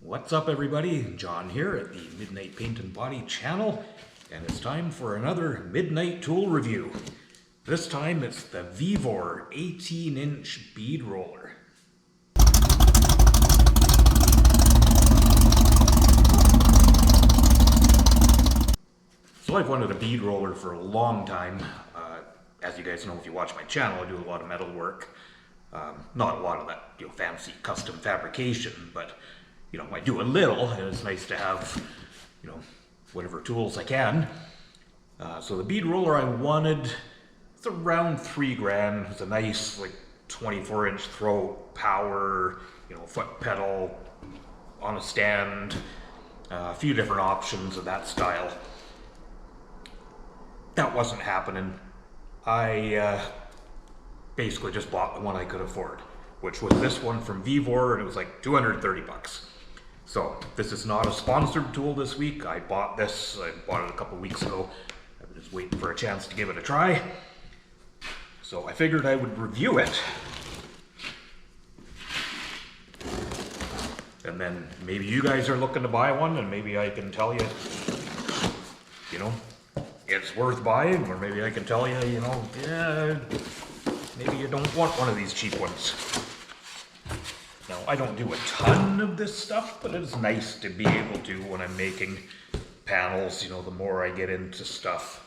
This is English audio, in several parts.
What's up everybody, John here at the Midnight Paint and Body channel, and it's time for another Midnight tool review. This time it's the Vevor 18-inch bead roller. So I've wanted a bead roller for a long time. As you guys know, if you watch my channel, I do a lot of metal work. Not a lot of that, fancy custom fabrication, but I do a little, and it's nice to have, whatever tools I can. So the bead roller I wanted, it's around $3 grand. It's a nice, 24-inch throat, power, foot pedal, on a stand, a few different options of that style. That wasn't happening. I basically just bought the one I could afford, which was this one from Vevor, and it was like 230 bucks. So this is not a sponsored tool this week. I bought this, I bought it a couple weeks ago. I was just waiting for a chance to give it a try. So I figured I would review it. And then maybe you guys are looking to buy one, and maybe I can tell you, it's worth buying, or maybe I can tell you, yeah, maybe you don't want one of these cheap ones. Now, I don't do a ton of this stuff, but it's nice to be able to when I'm making panels, the more I get into stuff.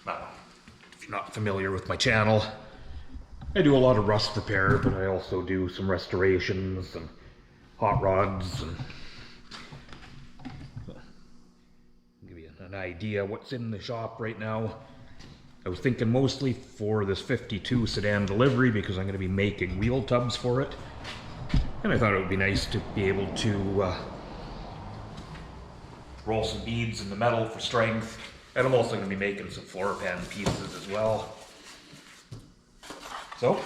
If you're not familiar with my channel, I do a lot of rust repair, but I also do some restorations and hot rods, and give you an idea what's in the shop right now. I was thinking mostly for this 52 sedan delivery because I'm going to be making wheel tubs for it. And I thought it would be nice to be able to roll some beads in the metal for strength. And I'm also going to be making some floor pan pieces as well. So,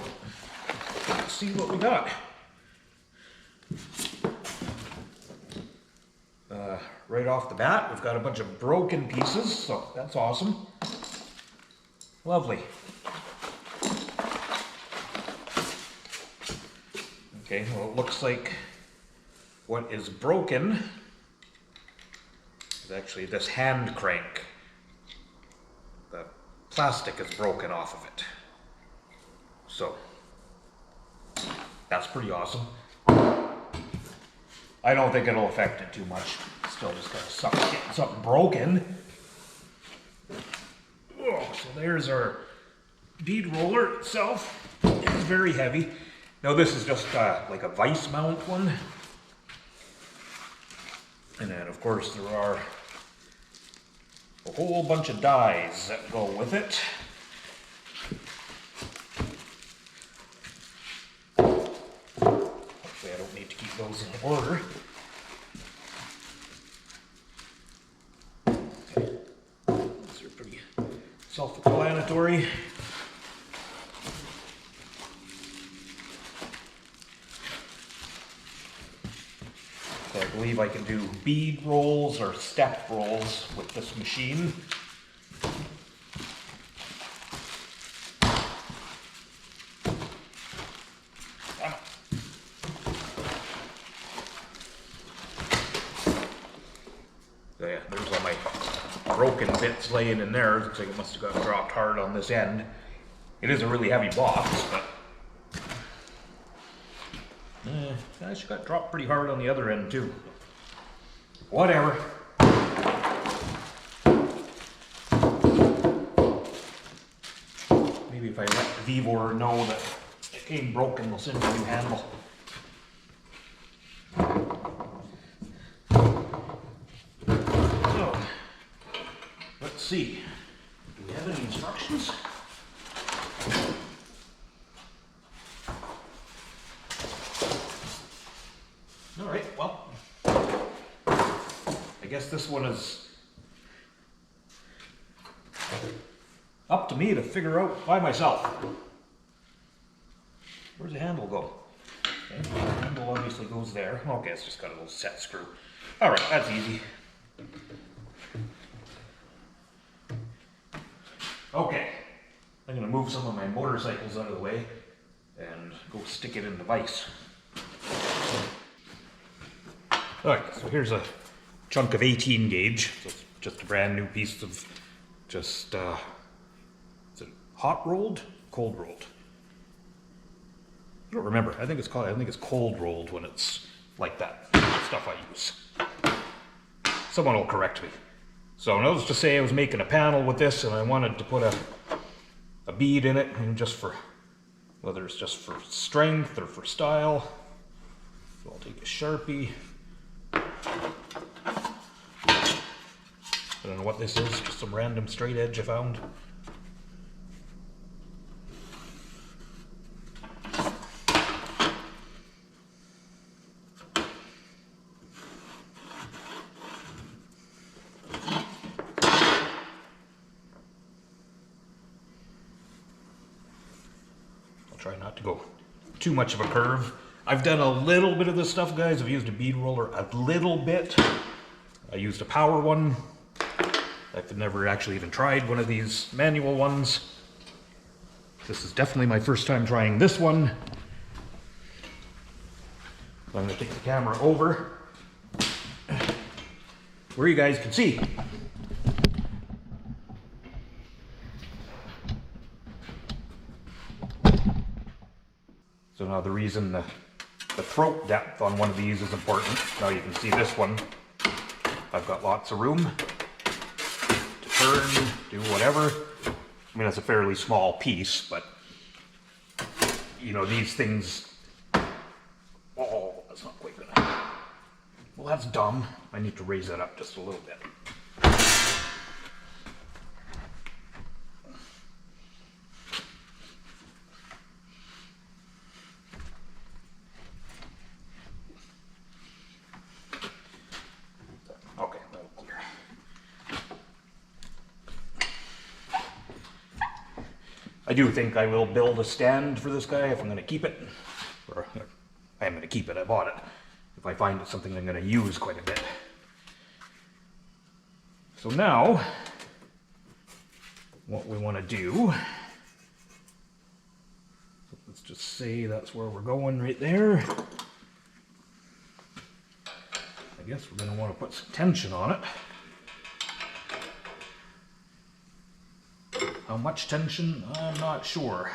let's see what we got. Right off the bat, we've got a bunch of broken pieces, so that's awesome. Lovely. Okay, well, it looks like what is broken is actually this hand crank. The plastic is broken off of it. So, that's pretty awesome. I don't think it'll affect it too much. Still just gotta get something broken. Oh, so there's our bead roller itself. It's very heavy. Now this is just like a vise mount one. And then of course there are a whole bunch of dies that go with it. Hopefully I don't need to keep those in order. Okay. These are pretty self-explanatory. So I believe I can do bead rolls or step rolls with this machine. So yeah, there's all my broken bits laying in there. Looks like it must have got dropped hard on this end. It is a really heavy box, but I actually got dropped pretty hard on the other end too. Whatever. Maybe if I let Vevor know that it came broken, they'll send me a new handle. So, let's see. Do we have any instructions? Alright, well, I guess this one is up to me to figure out by myself. Where's the handle go? Okay, the handle obviously goes there. Okay, it's just got a little set screw. Alright, that's easy. Okay, I'm going to move some of my motorcycles out of the way and go stick it in the vise. Alright, so here's a chunk of 18 gauge. So it's just a brand new piece of just, is it hot rolled? Cold rolled? I don't remember. I think it's cold rolled when it's like that. Stuff I use. Someone will correct me. So let's just say I was making a panel with this and I wanted to put a bead in it, and just for, whether it's just for strength or for style. So I'll take a Sharpie. I don't know what this is, just some random straight edge I found. Try not to go too much of a curve. I've done a little bit of this stuff, guys. I've used a bead roller a little bit. I used a power one. I've never actually even tried one of these manual ones. This is definitely my first time trying this one. So I'm going to take the camera over where you guys can see. So now the reason the throat depth on one of these is important. Now you can see this one. I've got lots of room to turn, do whatever. I mean, it's a fairly small piece, but you know, these things, oh, that's not quite gonna, well, that's dumb. I need to raise that up just a little bit. I do think I will build a stand for this guy if I'm going to keep it. Or I am going to keep it, I bought it. If I find it's something I'm going to use quite a bit. So now, what we want to do, let's just say that's where we're going right there. I guess we're going to want to put some tension on it. How much tension? I'm not sure.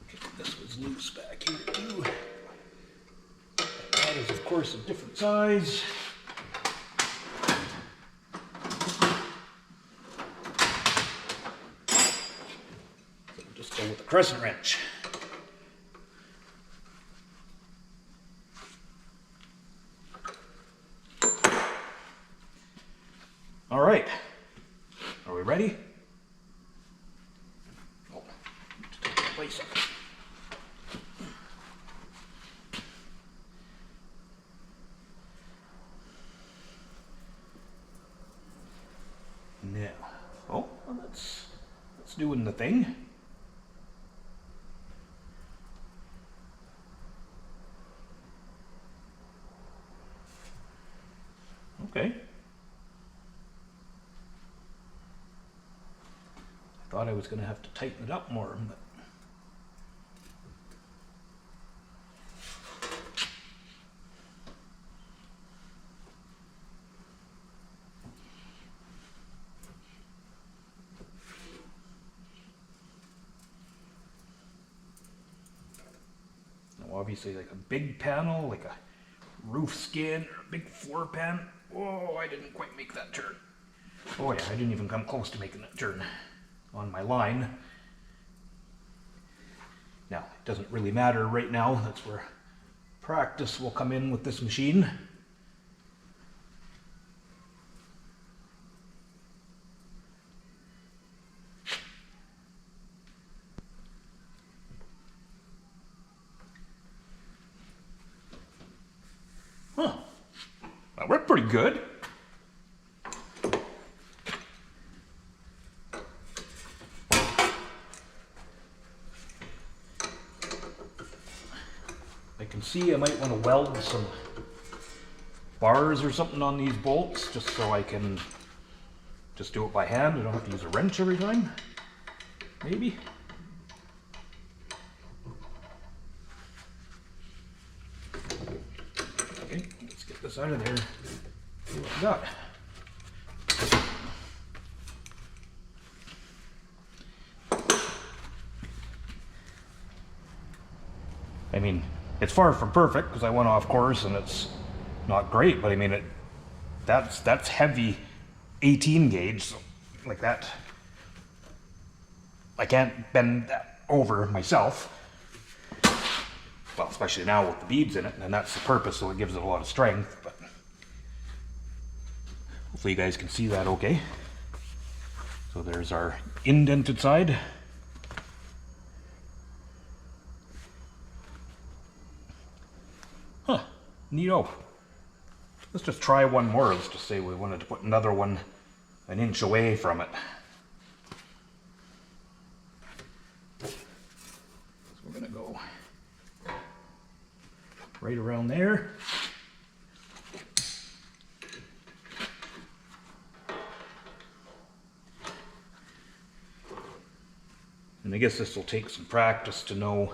Okay, this was loose back here too. That is, of course, a different size. So we'll just go with the crescent wrench. All right, are we ready? Oh, to take that place up. Now, oh, well, that's doing the thing. Okay. Thought I was going to have to tighten it up more, but now obviously like a big panel, like a roof skin or a big floor pan. Oh, I didn't quite make that turn. Oh yeah, I didn't even come close to making that turn on my line. Now, it doesn't really matter right now. That's where practice will come in with this machine. Huh. That worked pretty good. I can see I might want to weld some bars or something on these bolts just so I can just do it by hand. I don't have to use a wrench every time. Maybe. this out of there. See what we got. I mean, it's far from perfect because I went off course and it's not great, but I mean, that's heavy 18 gauge, so like that. I can't bend that over myself. Well, especially now with the beads in it, and that's the purpose, so it gives it a lot of strength, but hopefully you guys can see that okay. So there's our indented side. Huh, neato. Let's just try one more. Let's just say we wanted to put another one an inch away from it. So we're gonna go right around there. And I guess this will take some practice to know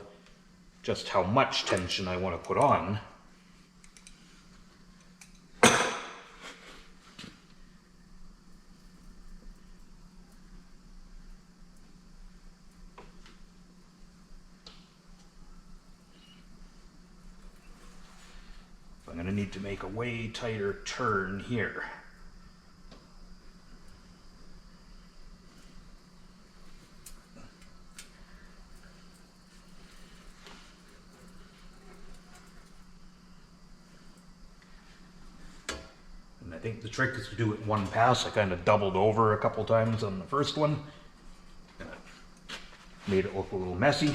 just how much tension I want to put on. I'm going to need to make a way tighter turn here. And I think the trick is to do it in one pass. I kind of doubled over a couple times on the first one. Made it look a little messy.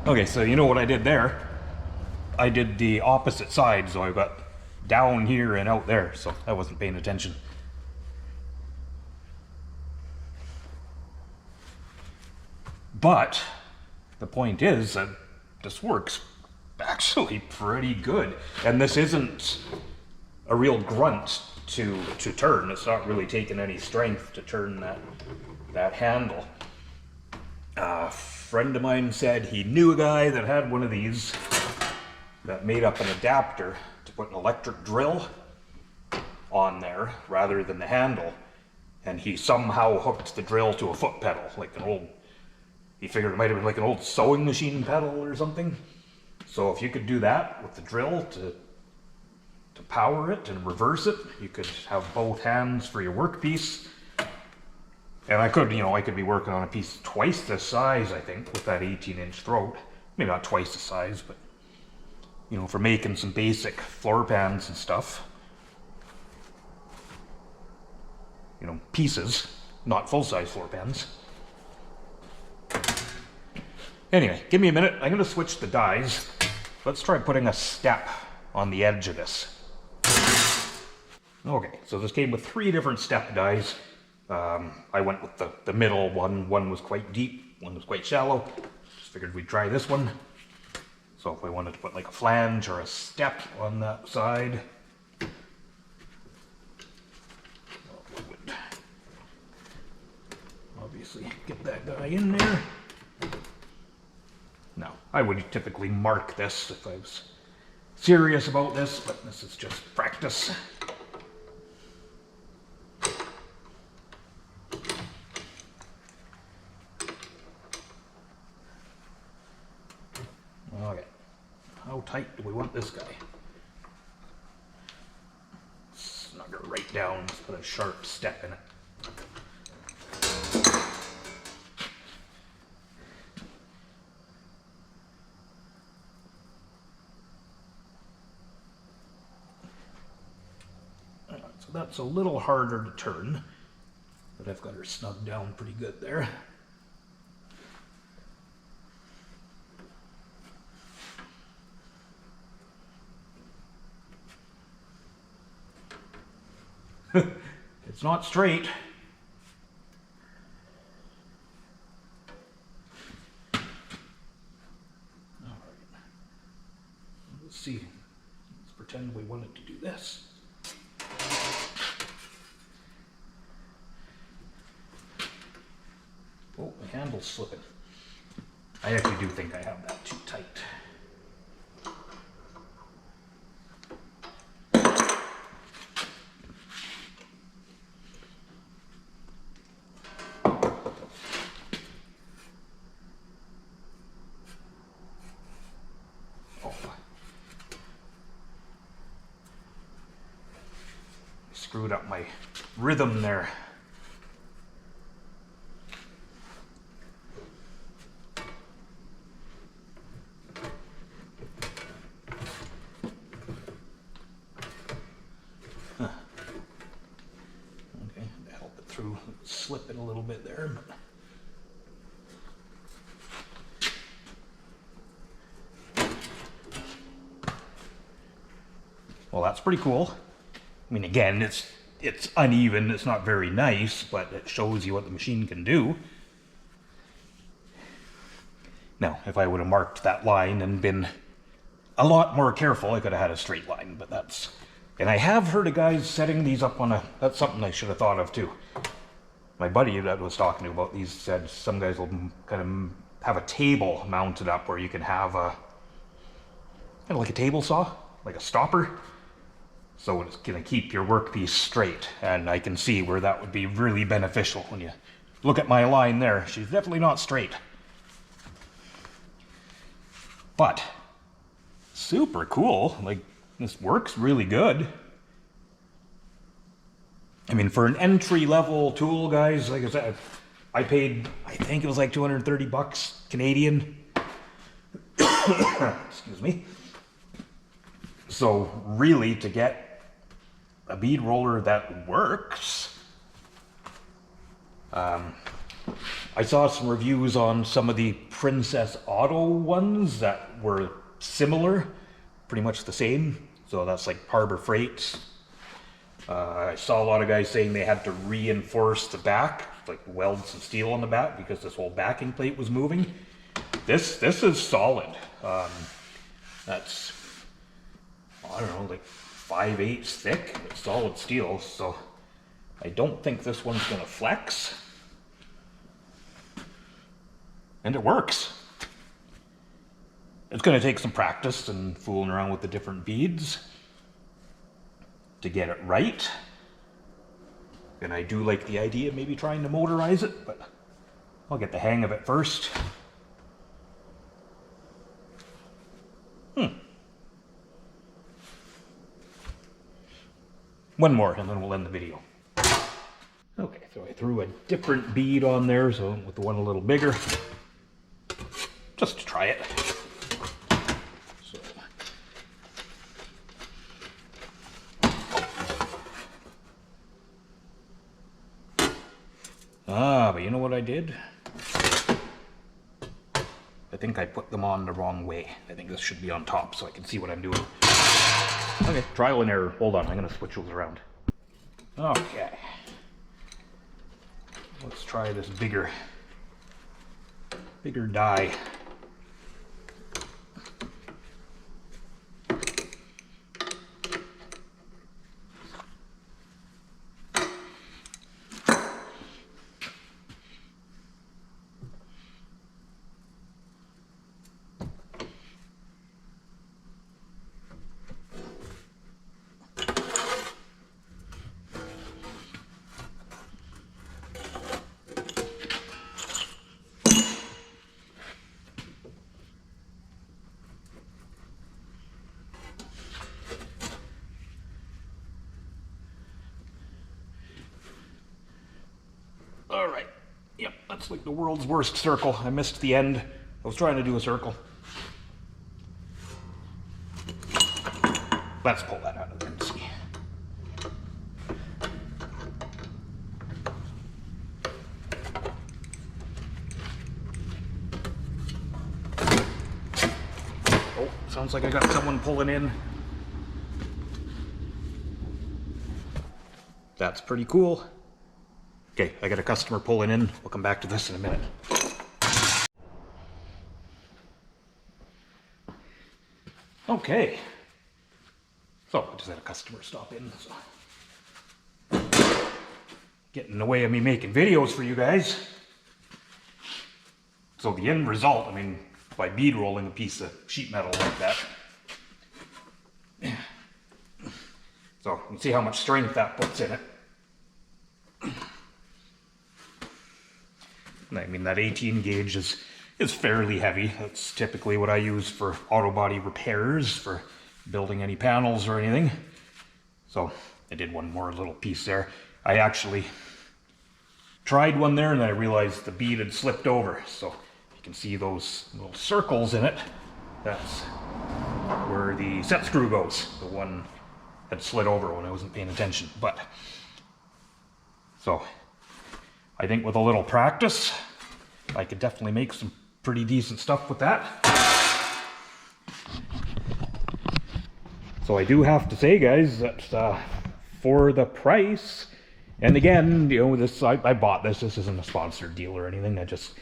Okay, so you know what I did there? I did the opposite side, so I got down here and out there, so I wasn't paying attention. But the point is that this works actually pretty good, and this isn't a real grunt to turn. It's not really taking any strength to turn that handle. A friend of mine said he knew a guy that had one of these that made up an adapter to put an electric drill on there rather than the handle, and he somehow hooked the drill to a foot pedal, like an old, he figured it might have been like an old sewing machine pedal or something. So if you could do that with the drill to power it and reverse it, you could have both hands for your workpiece. And I could, I could be working on a piece twice this size, I think, with that 18-inch throat. Maybe not twice the size, but, for making some basic floor pans and stuff. Pieces, not full-size floor pans. Anyway, give me a minute. I'm going to switch the dies. Let's try putting a step on the edge of this. Okay, so this came with 3 different step dies. I went with the middle one. One was quite deep, one was quite shallow. Just figured we'd try this one. So if we wanted to put like a flange or a step on that side, we would obviously get that guy in there. Now, I would typically mark this if I was serious about this, but this is just practice. Okay, how tight do we want this guy? Snug it right down, let's put a sharp step in it. So that's a little harder to turn, but I've got her snugged down pretty good there. It's not straight. All right. Let's see. Let's pretend we wanted to do this. Oh, the handle's slipping. I actually do think I have that too tight. Oh. Screwed up my rhythm there. Slip it a little bit there. Well, that's pretty cool. I mean, again, it's uneven, it's not very nice, but it shows you what the machine can do. Now, if I would have marked that line and been a lot more careful, I could have had a straight line, but that's... And I have heard of guys setting these up on a... That's something I should have thought of, too. My buddy that was talking to about these said some guys will kind of have a table mounted up where you can have a, kind of like a table saw, like a stopper. So it's going to keep your workpiece straight. And I can see where that would be really beneficial. When you look at my line there, she's definitely not straight. But, super cool. Like, this works really good. I mean, for an entry-level tool, guys, like I said, I paid, I think it was like 230 bucks Canadian. Excuse me. So, really, to get a bead roller that works, I saw some reviews on some of the Princess Auto ones that were similar, pretty much the same. So that's like Harbor Freight. I saw a lot of guys saying they had to reinforce the back, like weld some steel on the back because this whole backing plate was moving. This is solid. That's, I don't know, like 5/8 thick. It's solid steel, so I don't think this one's gonna flex. And it works. It's gonna take some practice and fooling around with the different beads to get it right. And I do like the idea of maybe trying to motorize it, but I'll get the hang of it first. One more and then we'll end the video. Okay, so I threw a different bead on there, so with the one a little bigger, just to try it. So. But you know what I did? I think I put them on the wrong way. I think this should be on top so I can see what I'm doing. Okay, trial and error. Hold on, I'm gonna switch those around. Okay. Let's try this bigger die. All right. Yep, that's like the world's worst circle. I missed the end. I was trying to do a circle. Let's pull that out of there and see. Oh, sounds like I got someone pulling in. That's pretty cool. Okay, I got a customer pulling in. We'll come back to this in a minute. Okay. So I just had a customer stop in. So. Getting in the way of me making videos for you guys. So the end result, I mean, by bead rolling a piece of sheet metal like that. So you can see how much strength that puts in it. I mean, that 18 gauge is fairly heavy. That's typically what I use for auto body repairs, for building any panels or anything. So I did one more little piece there. I actually tried one there and I realized the bead had slipped over. So you can see those little circles in it. That's where the set screw goes. The one had slid over when I wasn't paying attention. But so I think with a little practice, I could definitely make some pretty decent stuff with that. So I do have to say, guys, that for the price, and again, you know, this I bought this. This isn't a sponsored deal or anything. I just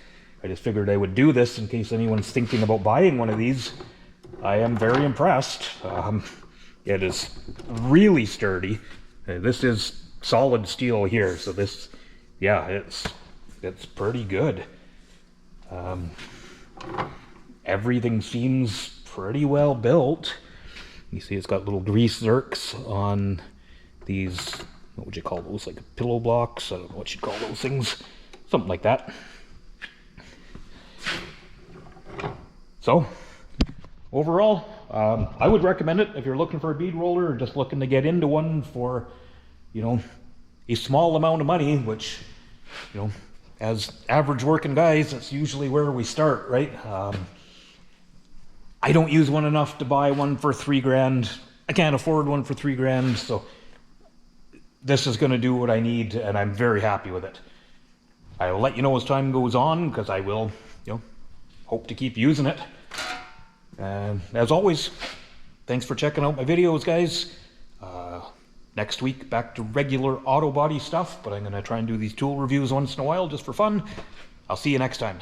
figured I would do this in case anyone's thinking about buying one of these. I am very impressed. It is really sturdy. This is solid steel here, so this, yeah, it's pretty good. Everything seems pretty well built. You see it's got little grease zerks on these, what would you call those, like pillow blocks? I don't know what you'd call those things. Something like that. So, overall, I would recommend it if you're looking for a bead roller or just looking to get into one for, you know, a small amount of money, which, you know, as average working guys, that's usually where we start, right? I don't use one enough to buy one for $3,000. I can't afford one for $3,000, so this is going to do what I need, and I'm very happy with it. I'll let you know as time goes on, because I will, you know, hope to keep using it. And as always, thanks for checking out my videos, guys. Next week, back to regular auto body stuff, but I'm going to try and do these tool reviews once in a while just for fun. I'll see you next time.